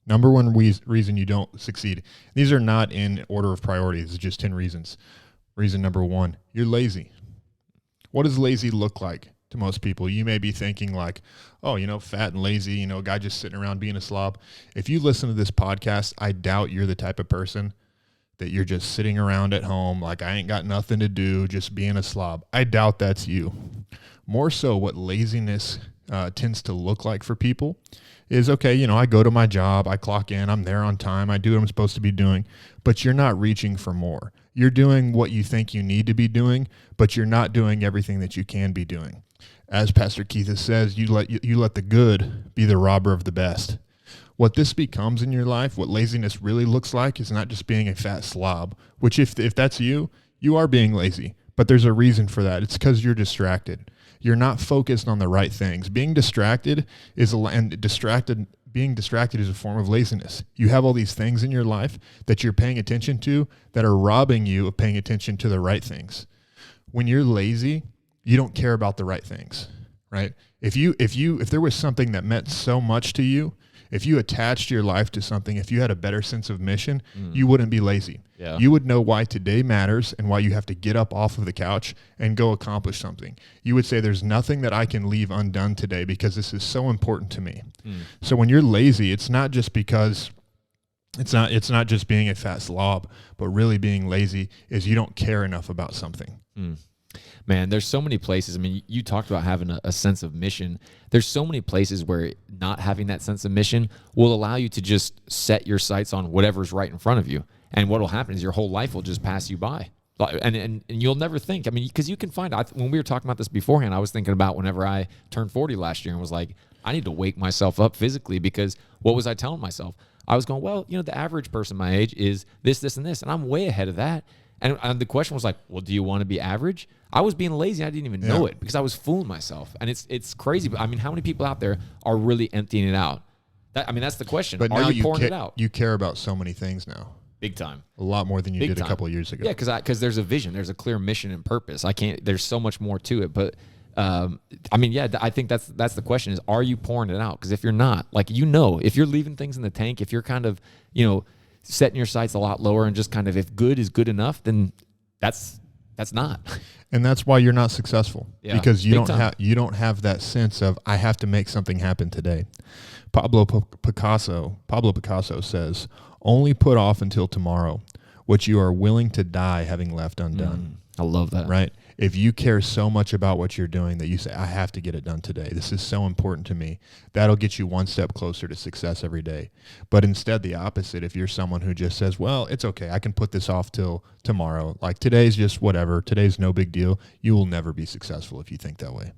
Number one reason you don't succeed. These are not in order of priority. This is just 10 reasons. Reason number one, you're lazy. What does lazy look like to most people? You may be thinking like, oh, fat and lazy, a guy just sitting around being a slob. If you listen to this podcast, I doubt you're the type of person that you're just sitting around at home like I ain't got nothing to do, just being a slob. I doubt that's you. More so what laziness tends to look like for people is, okay, I go to my job, I clock in, I'm there on time, I do what I'm supposed to be doing, but you're not reaching for more. You're doing what you think you need to be doing, but you're not doing everything that you can be doing. As Pastor Keith says, you let the good be the robber of the best. What this becomes in your life, what laziness really looks like, is not just being a fat slob, which if that's you are being lazy, but there's a reason for that. It's because you're distracted. You're not focused on the right things. Being distracted is a form of laziness. You have all these things in your life that you're paying attention to that are robbing you of paying attention to the right things. When you're lazy, you don't care about the right things, right? If there was something that meant so much to you, if you attached your life to something, if you had a better sense of mission, you wouldn't be lazy. Yeah. You would know why today matters and why you have to get up off of the couch and go accomplish something. You would say, there's nothing that I can leave undone today because this is so important to me. So when you're lazy, it's not just because it's not just being a fat slob, but really being lazy is you don't care enough about something. Man, there's so many places. I mean, you talked about having a sense of mission. There's so many places where not having that sense of mission will allow you to just set your sights on whatever's right in front of you. And what will happen is your whole life will just pass you by. And you'll never think. I mean, because you can find out, when we were talking about this beforehand, I was thinking about whenever I turned 40 last year and was like, I need to wake myself up physically, because what was I telling myself? I was going, well, the average person my age is this, this, and this, and I'm way ahead of that. And the question was like, well, do you want to be average? I was being lazy. I didn't even know it because I was fooling myself. And it's crazy. But I mean, how many people out there are really emptying it out? That's the question. But are now you pouring it out? You care about so many things now. Big time. A lot more than you did a couple of years ago. Yeah, because there's a vision. There's a clear mission and purpose. There's so much more to it. But I think that's the question is, are you pouring it out? Because if you're not, if you're leaving things in the tank, if you're kind of, setting your sights a lot lower and just kind of, if good is good enough, then that's not. And that's why you're not successful, because you don't have that sense of, I have to make something happen today. Pablo Picasso says, only put off until tomorrow what you are willing to die having left undone. I love that. Right? If you care so much about what you're doing that you say, I have to get it done today, this is so important to me, that'll get you one step closer to success every day. But instead, the opposite, if you're someone who just says, well, it's okay, I can put this off till tomorrow, like today's just whatever, today's no big deal, you will never be successful if you think that way.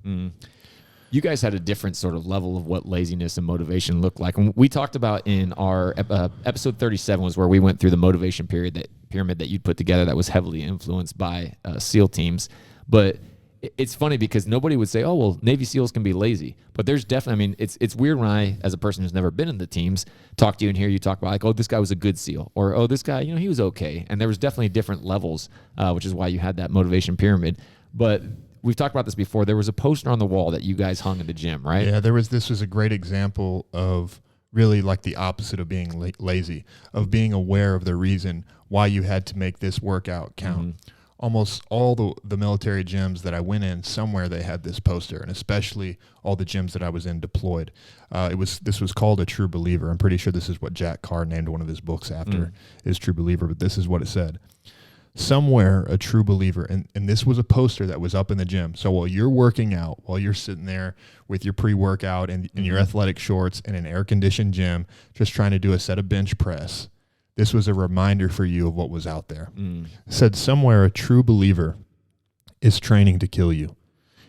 You guys had a different sort of level of what laziness and motivation looked like. And we talked about in our episode 37 was where we went through the motivation pyramid that you'd put together that was heavily influenced by SEAL teams. But it's funny because nobody would say, oh, well, Navy SEALs can be lazy. But there's definitely, it's weird when I, as a person who's never been in the teams, talk to you and hear you talk about like, oh, this guy was a good SEAL, or, oh, this guy, he was okay. And there was definitely different levels, which is why you had that motivation pyramid. But we've talked about this before. There was a poster on the wall that you guys hung in the gym, right? Yeah, this was a great example of really like the opposite of being lazy, of being aware of the reason why you had to make this workout count. Almost all the military gyms that I went in, somewhere they had this poster, and especially all the gyms that I was in deployed. This was called A True Believer. I'm pretty sure this is what Jack Carr named one of his books after, is True Believer, but this is what it said. Somewhere, a true believer, and this was a poster that was up in the gym. So while you're working out, while you're sitting there with your pre-workout and in your athletic shorts in an air-conditioned gym, just trying to do a set of bench press, this was a reminder for you of what was out there. It said, somewhere a true believer is training to kill you.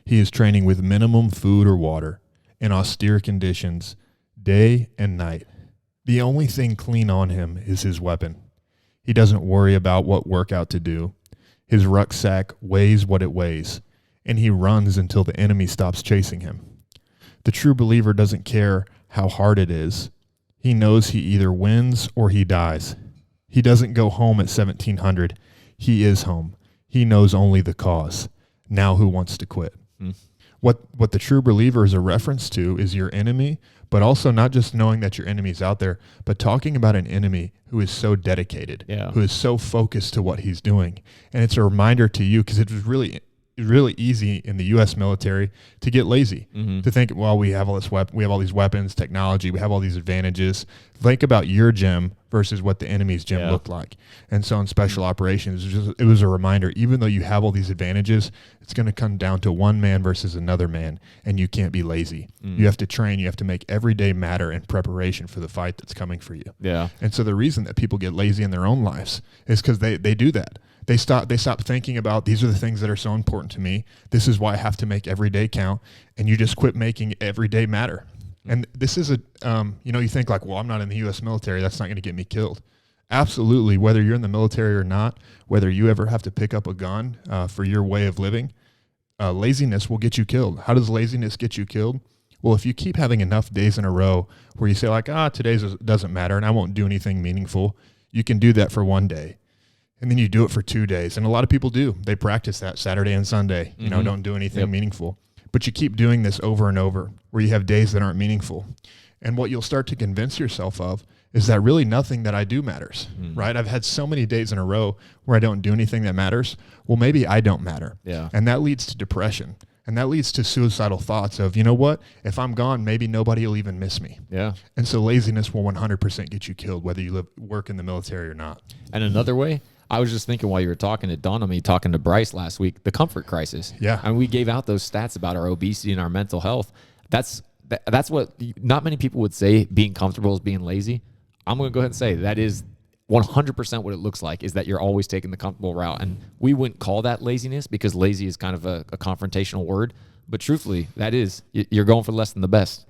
He is training with minimum food or water in austere conditions, day and night. The only thing clean on him is his weapon. He doesn't worry about what workout to do. His rucksack weighs what it weighs, and he runs until the enemy stops chasing him. The true believer doesn't care how hard it is. He knows he either wins or he dies. He doesn't go home at 1700. He is home. He knows only the cause. Now who wants to quit? What the true believer is a reference to is your enemy but also not just knowing that your enemy's out there, but talking about an enemy who is so dedicated, who is so focused to what he's doing. And it's a reminder to you, because it was really easy in the U.S. military to get lazy, to think, well, we have all these weapons, technology, we have all these advantages. Think about your gym versus what the enemy's gym looked like. And so in special operations, it was a reminder, even though you have all these advantages, it's going to come down to one man versus another man, and you can't be lazy. You have to train. You have to make every day matter in preparation for the fight that's coming for you. Yeah. And so the reason that people get lazy in their own lives is because they do that. They stop thinking about, these are the things that are so important to me. This is why I have to make every day count. And you just quit making every day matter. And this is you think like, well, I'm not in the U.S. military. That's not going to get me killed. Absolutely. Whether you're in the military or not, whether you ever have to pick up a gun for your way of living, laziness will get you killed. How does laziness get you killed? Well, if you keep having enough days in a row where you say like, today's doesn't matter and I won't do anything meaningful, you can do that for one day. And then you do it for 2 days. And a lot of people do. They practice that Saturday and Sunday, don't do anything meaningful. But you keep doing this over and over where you have days that aren't meaningful. And what you'll start to convince yourself of is that really nothing that I do matters, right? I've had so many days in a row where I don't do anything that matters. Well, maybe I don't matter. Yeah. And that leads to depression. And that leads to suicidal thoughts of, you know what? If I'm gone, maybe nobody will even miss me. Yeah. And so laziness will 100% get you killed, whether you work in the military or not. And another way, I was just thinking while you were talking, it dawned on me talking to Bryce last week, the comfort crisis. Yeah. And we gave out those stats about our obesity and our mental health. That's what not many people would say being comfortable is being lazy. I'm going to go ahead and say that is 100% what it looks like, is that you're always taking the comfortable route. And we wouldn't call that laziness because lazy is kind of a confrontational word. But truthfully, that is, you're going for less than the best.